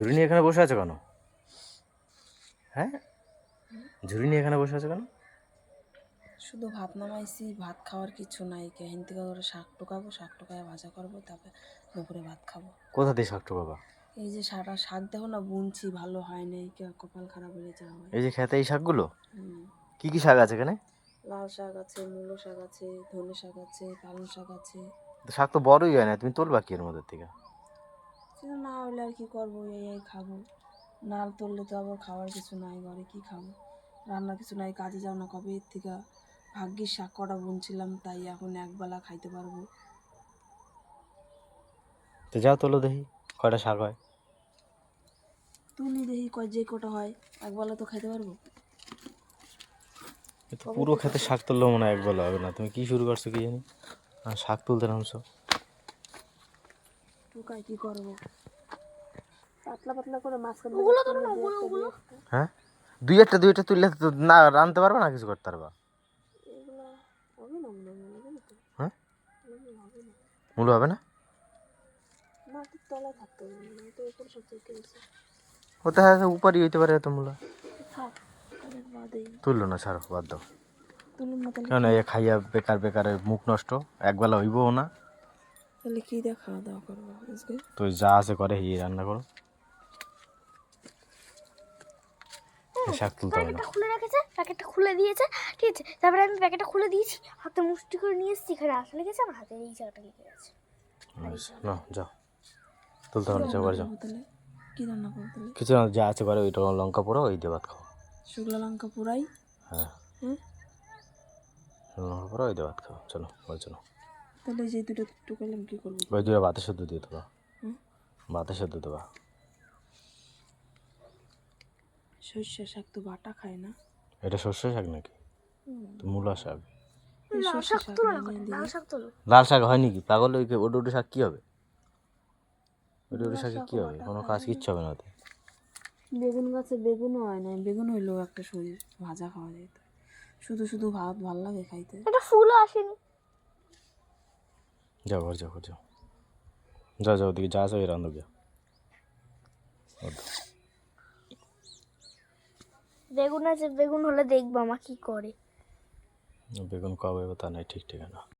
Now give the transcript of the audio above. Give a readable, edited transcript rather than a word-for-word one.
ঝুড়ি নিয়ে এখানে বসে আছো কেন? হ্যাঁ, ঝুড়ি নিয়ে এখানে বসে আছো কেন? শুধু ভাত নামাইছি, ভাত খাওয়ার কিছু নাই। কেহিন থেকে করে শাক টোকাবো, শাক টোকায় ভাজা করবো, তারপরে দুপুরে ভাত খাবো। কোথা দিয়ে শাক টোকাবা? এই যে সারা শাক দেখো না, বুনছি, ভালো হয় নাই, কপাল খারাপ হয়ে যাওয়া হয়। এই যে খেতে এই শাকগুলো, হুম, কি কি শাক আছে এখানে? লাল শাক আছে, মূলো শাক আছে, ধনে শাক আছে, পালং শাক আছে। শাক তো বড়ই হয় না, তুমি তুলবা কি এর মধ্যে থেকে? সেটা না হলে আর কি করবো, এই খাবো। না তুললে তো আবার খাওয়ার কিছু নাই ঘরে, কি খাবো? রান্নার কিছু নাই, কাজে যাও না কবে এর থেকে। ভাগ্যিস শাক কটা বুনছিলাম, তাই এখন একবেলা খাইতে পারবো। তো যাও তোলো দেখি কয়টা শাক হয়। তুলি দেখি কয় যে কটা হয়, একবেলা তো খাইতে পারবো। তো পুরো খেতে শাক তুললেও মনে হয় একবেলা হবে না। তুমি কি শুরু করছো কি জানি, শাক তুলতে নামছো। টুকাই কি করবো, পাতলা পাতলা করে মাঝখানে। হ্যাঁ, দুই একটা তুললে তো না রাঁধতে পারবা না, কিছু করতে পারবা? এগুলো হবে না মনে হয়, হবে না তো। হ্যাঁ, হবে না, মূল হবে না। মাটির তলায় থাকতে হবে না, তো উপর সব চেকে গেছে। ওটা হ্যাঁ উপরই হইতে পারে এত মূলা। থাক, অনেক বাদেই তুললো না, ছাড়ো, বাদ দাও। তুলুন না, তাহলে কেন এ খাইয়া বেকার বেকার মুখ নষ্ট, একবেলা হইবও না। তাহলে কি দিয়ে খাওয়া দাওয়া করবো আজকে? তো যা আছে করে এই রান্না করো, শাক তুলতে হবে না। প্যাকেটটা খুলে রেখেছে, প্যাকেটটা খুলে দিয়েছে, ঠিক আছে। তারপরে আমি প্যাকেটটা খুলে দিয়েছি, হাতে মুষ্টি করে নিয়ে এসেছি, এখানে আসলে গেছে আমার হাতে এই জায়গাটা লেগে গেছে। না যাও, তুলতে হবে না, যাও বাড়ি যাও। তাহলে কি রান্না করবো তাহলে? কিছু না, যা আছে করে ওইটা লঙ্কা পোড়া ওই দিয়ে ভাত খাও। শুকনো লঙ্কা পোড়াই। হ্যাঁ, হ্যাঁ, লঙ্কা পোড়া ওই দিয়ে ভাত খাও, চলো বাড়ি চলো। তাহলে যে দুটো টুকালাম কি করবো? ওই দুটো ভাতে সেদ্ধ দিয়ে দেবা। হুম, ভাতে সেদ্ধ দেবা। সর্ষে শাক তো বাটা খায় না। এটা সর্ষে শাক নাকি? তো মূলা শাক। লাল শাক তুলো না, লাল শাক তুলো। লাল শাক হয় নাকি পাগল? ওই ওটা ওটা শাক কি হবে? ওটা ওটা শাকে কি হবে? কোনো কাজ কিচ্ছু হবে না ওতে। বেগুন গাছে বেগুনও হয় না, বেগুন হইলেও একটা শরীর ভাজা খাওয়া যেত। শুধু শুধু ভাত ভাল লাগে খাইতে। একটা ফুলও আসেনি। যাও ঘর যাও, ঘর যাও, যাও যাও, ওদিকে যা আছে ওই রান্না গিয়া। বেগুন আছে, বেগুন হলে দেখবো মা কি করে। বেগুন কবে তা নাই ঠিক ঠিকানা।